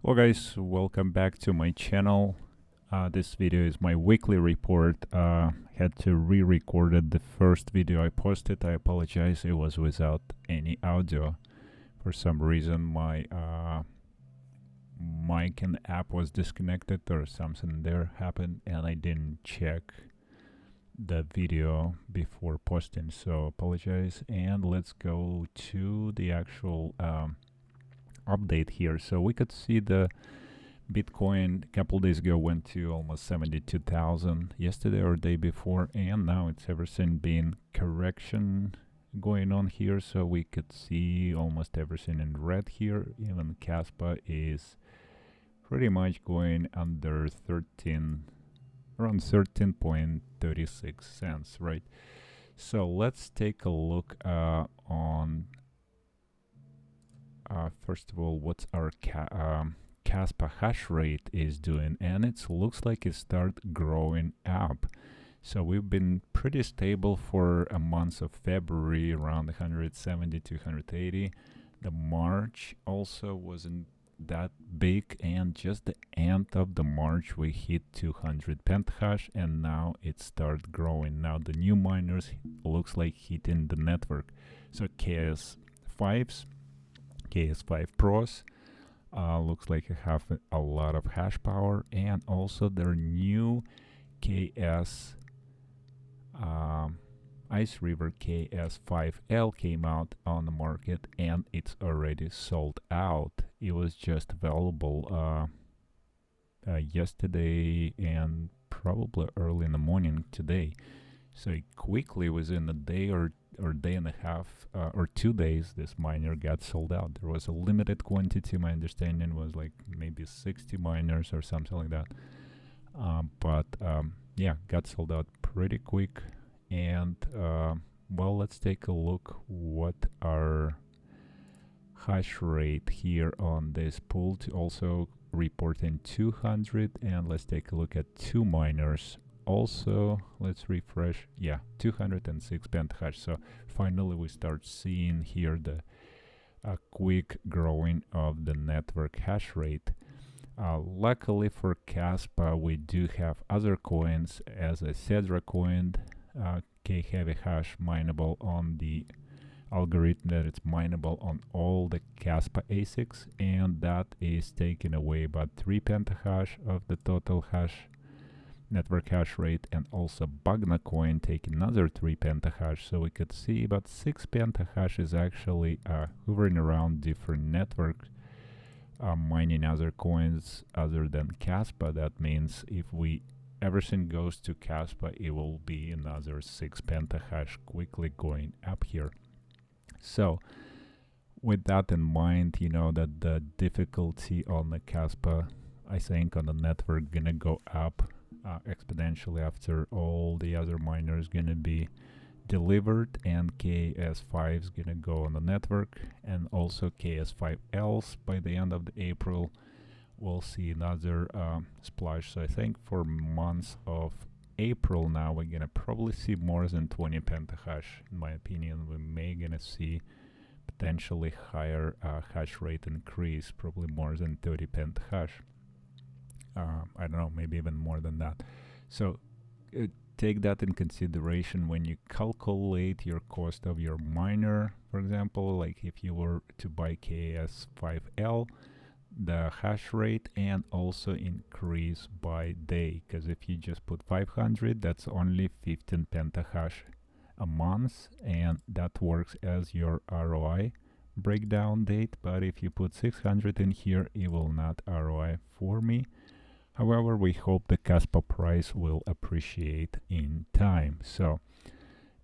Hello guys, welcome back to my channel. This video is my weekly report. Had to re-recorded the first video I posted. I apologize, it was without any audio. For some reason my mic and app was disconnected or something there happened and I didn't check the video before posting, so apologize. And let's go to the actual update here. So we could see the Bitcoin a couple days ago went to almost 72,000 yesterday or day before, and now it's everything been correction going on here. So we could see almost everything in red here. Even Kaspa is pretty much going under 13, around 13.36 cents, right? So let's take a look on first of all, what's our Kaspa hash rate is doing, and it looks like it started growing up. So we've been pretty stable for a month of February, around 170 to 180. The March also wasn't that big, and just the end of the March we hit 200 pentahash, and now it started growing. Now the new miners looks like hitting the network. So KS5s, KS5 Pros looks like it have a lot of hash power, and also their new KS Ice River KS5L came out on the market, and it's already sold out. It was just available yesterday and probably early in the morning today. So quickly, within a day or day and a half or 2 days, this miner got sold out. There was a limited quantity. My understanding was like maybe 60 miners or something like that. But yeah, got sold out pretty quick. And well, let's take a look what our hash rate here on this pool. To also reporting 200, and let's take a look at two miners. Also, let's refresh. Yeah, 206 pentahash. So finally we start seeing here the quick growing of the network hash rate. Luckily for Kaspa, we do have other coins, as a Cedra coin, K heavy hash mineable on the algorithm that it's mineable on all the Kaspa ASICs, and that is taking away about 3 pentahash of the total hash network hash rate. And also Bugna coin take another 3 pentahash, so we could see about 6 pentahash is actually hovering around different networks, mining other coins other than Kaspa. That means if everything goes to Kaspa, it will be another 6 pentahash quickly going up here. So with that in mind, you know that the difficulty on the Kaspa, I think, on the network gonna go up exponentially after all the other miners gonna be delivered, and KS5 is gonna go on the network, and also KS5Ls by the end of the April we'll see another splash. So I think for months of April now we're gonna probably see more than 20 pentahash. In my opinion, we may gonna see potentially higher hash rate increase, probably more than 30 pentahash. I don't know, maybe even more than that. So take that in consideration when you calculate your cost of your miner. For example, like if you were to buy KS5L, the hash rate and also increase by day, because if you just put 500, that's only 15 pentahash a month, and that works as your ROI breakdown date. But if you put 600 in here, it will not ROI for me. However, we hope the Kaspa price will appreciate in time. So,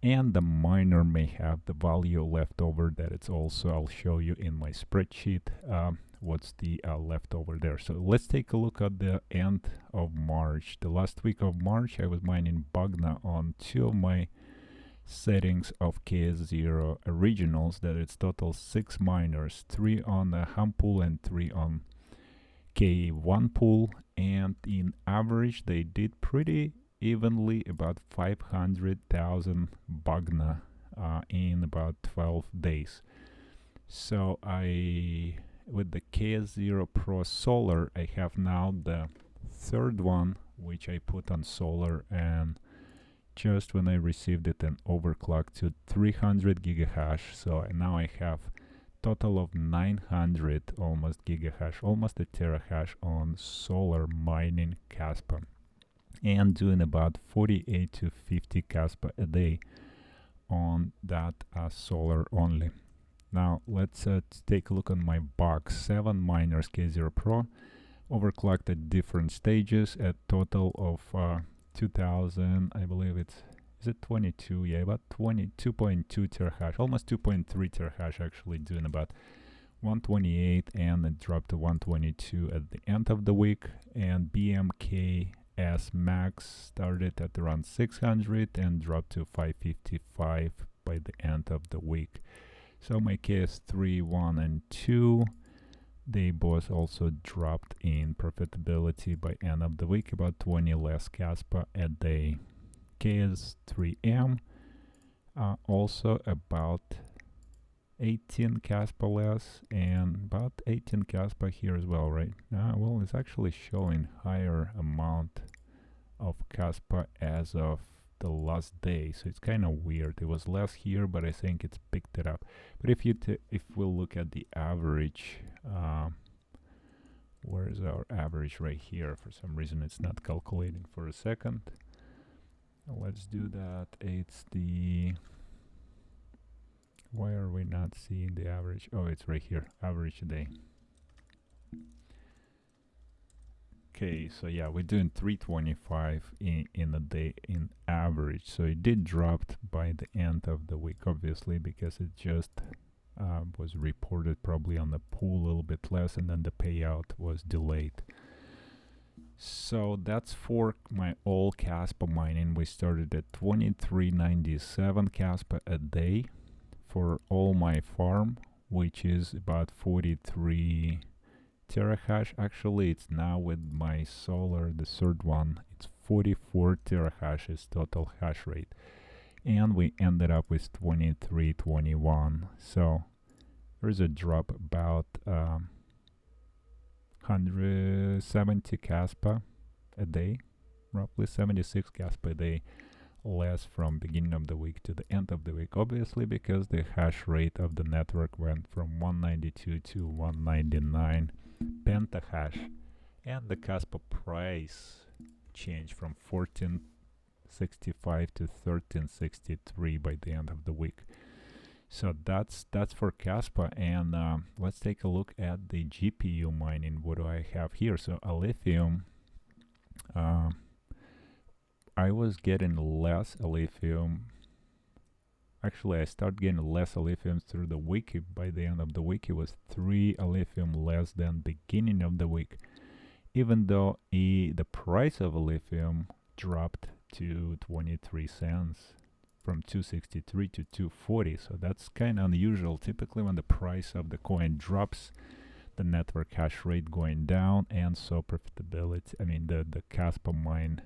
and the miner may have the value left over that it's also, I'll show you in my spreadsheet what's the leftover there. So let's take a look at the end of March. The last week of March, I was mining Bugna on 2 of my settings of KS0 originals, that it's total 6 miners, 3 on the hum pool and 3 on K1 pool, and in average they did pretty evenly about 500,000 Bugna in about 12 days. So with the KS0 Pro Solar, I have now the third one, which I put on solar, and just when I received it and overclocked to 300 gigahash, so now I have total of 900 almost gigahash, almost a terahash on solar mining Kaspa, and doing about 48 to 50 Kaspa a day on that solar only. Now let's take a look on my box. 7 miners K0 Pro, overclocked at different stages, at total of 2000, I believe it's, is it 22? Yeah, about 22.2 terahash, almost 2.3 terahash actually, doing about 128, and it dropped to 122 at the end of the week. And BMKS Max started at around 600 and dropped to 555 by the end of the week. So my KS3, 1 and 2, they both also dropped in profitability by end of the week, about 20 less Kaspa a day. KS3M also about 18 Kaspa less, and about 18 Kaspa here as well, right? Well, it's actually showing higher amount of Kaspa as of the last day, so it's kind of weird. It was less here, but I think it's picked it up. But if we'll look at the average, where is our average? Right here. For some reason it's not calculating for a second. Let's do that. It's the, why are we not seeing the average? Oh, it's right here, average day. Okay, so yeah, we're doing 325 in a day in average. So it did drop by the end of the week, obviously, because it just was reported probably on the pool a little bit less, and then the payout was delayed. So that's for my all Kaspa mining. We started at 2397 Kaspa a day for all my farm, which is about 43 terahash. Actually, it's now with my solar, the third one, it's 44 terahash is total hash rate, and we ended up with 2321. So there's a drop about 170 Kaspa a day, roughly 76 Kaspa a day less from beginning of the week to the end of the week, obviously because the hash rate of the network went from 192 to 199 pentahash, and the Kaspa price changed from 1465 to 1363 by the end of the week. So that's for Kaspa, and let's take a look at the GPU mining. What do I have here? So a lithium, I was getting less lithium. Actually, I started getting less lithium through the week. By the end of the week, it was 3 lithium less than beginning of the week, even though the price of lithium dropped to 23 cents from 263 to 240. So that's kind of unusual. Typically, when the price of the coin drops, the network hash rate going down, and so profitability, I mean the Kaspa mine,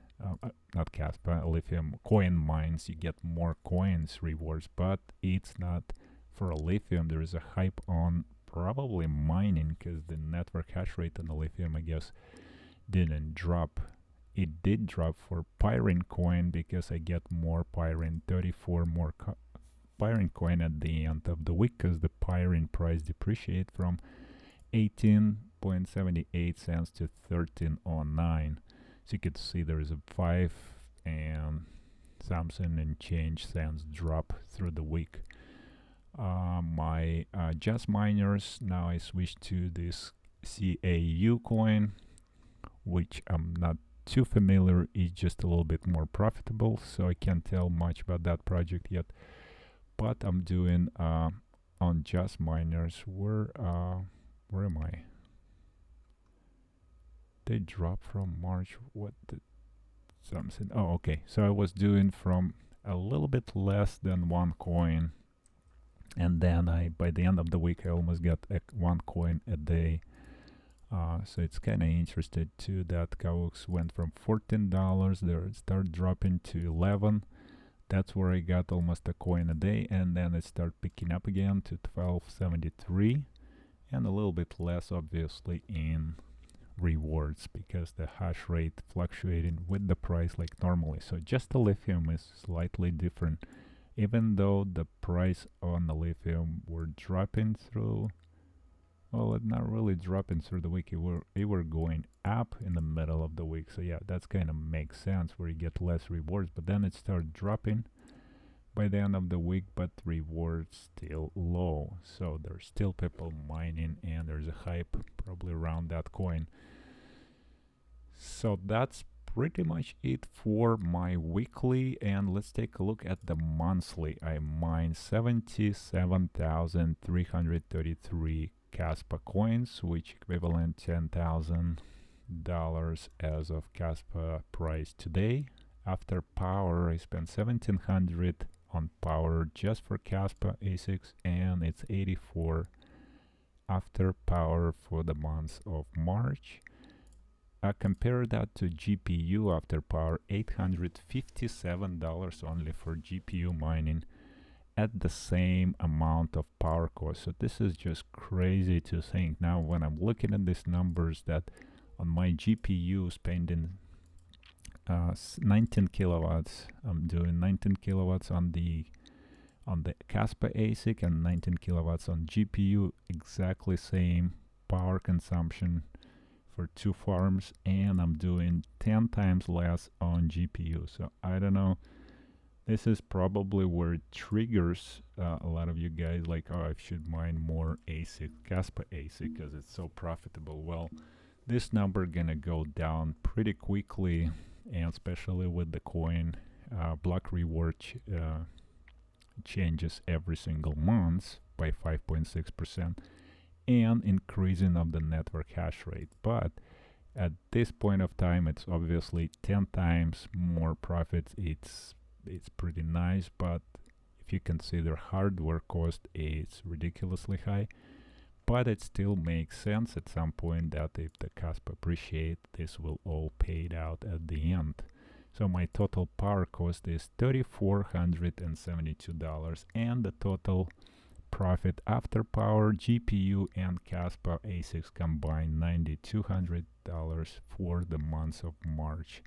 not Kaspa, lithium coin mines, you get more coins rewards, but it's not for a lithium. There is a hype on probably mining, because the network hash rate on the lithium, I guess, didn't drop. It did drop for Pyrene coin, because I get more Pyrene, 34 more Pyrene coin at the end of the week, because the Pyrene price depreciated from 18.78 cents to 13.09. So you can see there is a 5 and something and change cents drop through the week. My just miners, now I switched to this CAU coin, which I'm not too familiar. It's just a little bit more profitable, so I can't tell much about that project yet. But I'm doing on just miners. Where am I? They dropped from March. What did something? Oh, okay. So I was doing from a little bit less than 1 coin, and then by the end of the week, I almost got 1 coin a day. So it's kind of interesting too that KAUX went from $14 there, it started dropping to 11. That's where I got almost a coin a day, and then it started picking up again to 12.73, and a little bit less obviously in rewards because the hash rate fluctuating with the price like normally. So just the lithium is slightly different, even though the price on the lithium were dropping through, well, it's not really dropping through the week, it were going up in the middle of the week. So yeah, that's kind of makes sense where you get less rewards, but then it started dropping by the end of the week, but rewards still low. So there's still people mining and there's a hype probably around that coin. So that's pretty much it for my weekly, and let's take a look at the monthly. I mined 77,333 Kaspa coins, which equivalent $10,000 as of Kaspa price today. After power, I spent 1,700 on power just for Kaspa ASICs, and it's 84 after power for the month of March. Compare that to GPU after power, $857 only for GPU mining at the same amount of power cost. So this is just crazy to think. Now when I'm looking at these numbers, that on my GPU spending 19 kilowatts, I'm doing 19 kilowatts on the Kaspa ASIC and 19 kilowatts on GPU, exactly same power consumption for two farms, and I'm doing 10 times less on GPU. So I don't know, this is probably where it triggers a lot of you guys like, oh, I should mine more ASIC, Kaspa ASIC, because it's so profitable. Well, this number gonna go down pretty quickly, and especially with the coin block reward changes every single month by 5.6%. and increasing of the network hash rate. But at this point of time, it's obviously 10 times more profits. It's pretty nice, but if you consider hardware cost, it's ridiculously high. But it still makes sense at some point that if the Kaspa appreciate, this will all paid out at the end. So my total power cost is $3,472, and the total profit after power, GPU and Kaspa ASICs combined $9,200 for the month of March.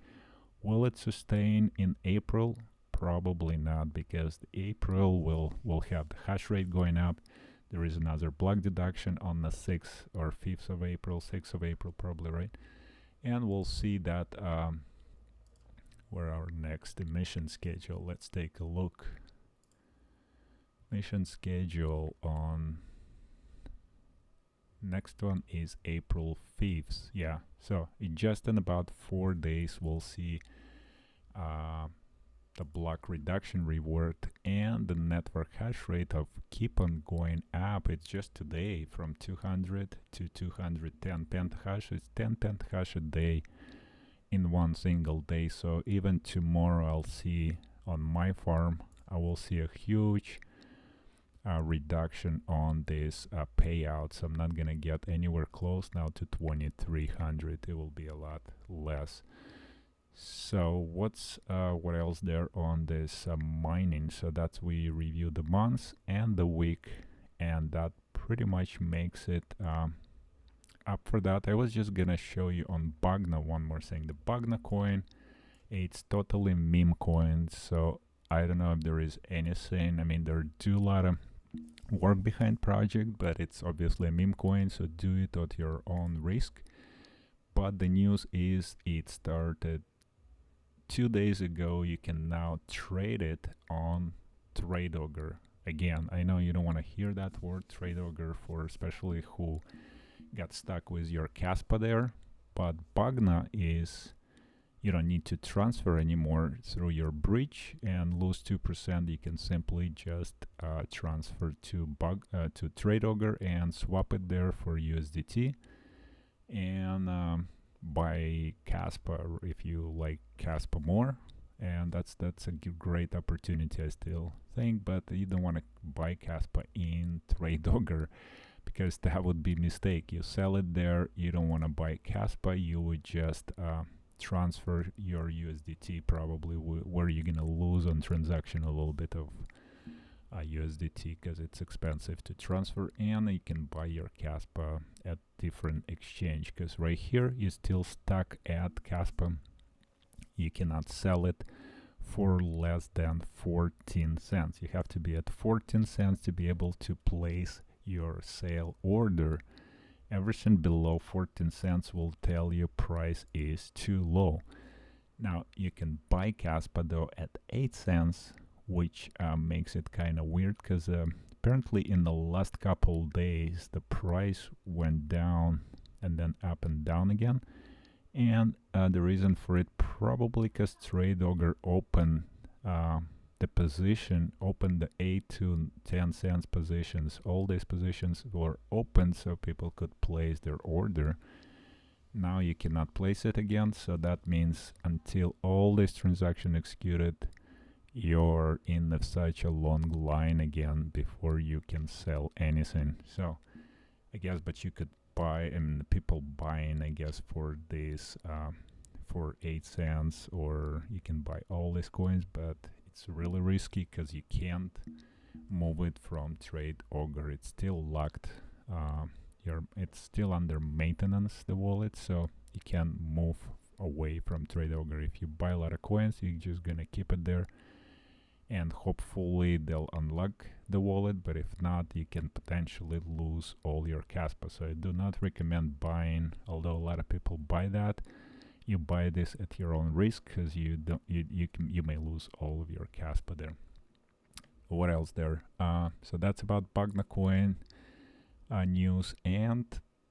Will it sustain in April? Probably not, because April will have the hash rate going up. There is another block deduction on the 6th or 5th of April, 6th of April probably, right? And we'll see that where our next emission schedule. Let's take a look. Mission schedule on next one is April 5th. Yeah, so in just in about 4 days we'll see the block reduction reward, and the network hash rate of keep on going up. It's just today from 200 to 210 pentahash. It's 10 pentahash a day in one single day. So even tomorrow I'll see on my farm, I will see a huge reduction on this payouts. I'm not gonna get anywhere close now to 2300. It will be a lot less. So what's what else there on this mining? So that's, we review the months and the week, and that pretty much makes it up for that. I was just gonna show you on Bugna one more thing. The Bugna coin, it's totally meme coin, so I don't know if there is anything. I mean, there do a lot of work behind project, but it's obviously a meme coin, so do it at your own risk. But the news is it started 2 days ago. You can now trade it on Tradeogre. Again, I know you don't want to hear that word Tradeogre, for especially who got stuck with your Kaspa there, but Bugna is, you don't need to transfer anymore through your bridge and lose 2%. You can simply just transfer to Tradeogre and swap it there for USDT, and buy Kaspa if you like Kaspa more. And that's a great opportunity, I still think, but you don't want to buy Kaspa in Tradeogre, because that would be mistake. You sell it there, you don't want to buy Kaspa, you would just transfer your USDT probably, where you're gonna lose on transaction a little bit of USDT because it's expensive to transfer, and you can buy your Kaspa at different exchange, because right here you're still stuck at Kaspa. You cannot sell it for less than 14 cents. You have to be at 14 cents to be able to place your sale order. Everything below 14 cents will tell you price is too low. Now you can buy Kaspa though at 8 cents, which makes it kind of weird, because apparently in the last couple days the price went down and then up and down again. And the reason for it probably because Tradeogre opened the position, opened the 8 to 10 cents positions. All these positions were open so people could place their order. Now you cannot place it again, so that means until all this transaction executed, you're in such a long line again before you can sell anything. So I guess, but you could buy, and people buying, I guess, for this for 8 cents, or you can buy all these coins, but it's really risky because you can't move it from Tradeogre. It's still locked. It's still under maintenance, the wallet, so you can't move away from Tradeogre. If you buy a lot of coins, you're just gonna keep it there, and hopefully they'll unlock the wallet, but if not, you can potentially lose all your Kaspa. So I do not recommend buying, although a lot of people buy that. You buy this at your own risk, because you may lose all of your Kaspa there. What else there? So that's about Bugna coin news, and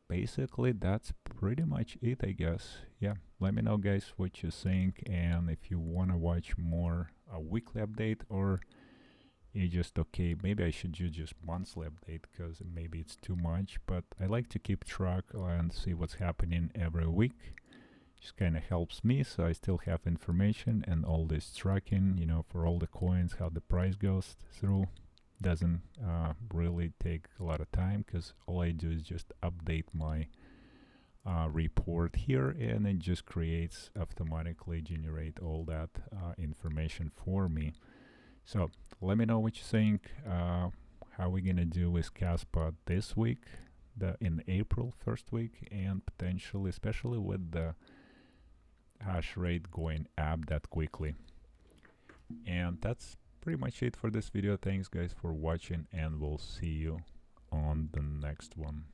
basically that's pretty much it, I guess. Yeah, let me know guys what you think, and if you want to watch more a weekly update, or you just okay, maybe I should do just monthly update because maybe it's too much, but I like to keep track and see what's happening every week. Just kind of helps me, so I still have information, and all this tracking, you know, for all the coins, how the price goes through, doesn't really take a lot of time, because all I do is just update my report here, and it just creates, automatically generate all that information for me. So let me know what you think. How we gonna do with Kaspa this week, in April first week, and potentially, especially with the hash rate going up that quickly. And that's pretty much it for this video. Thanks guys for watching, and we'll see you on the next one.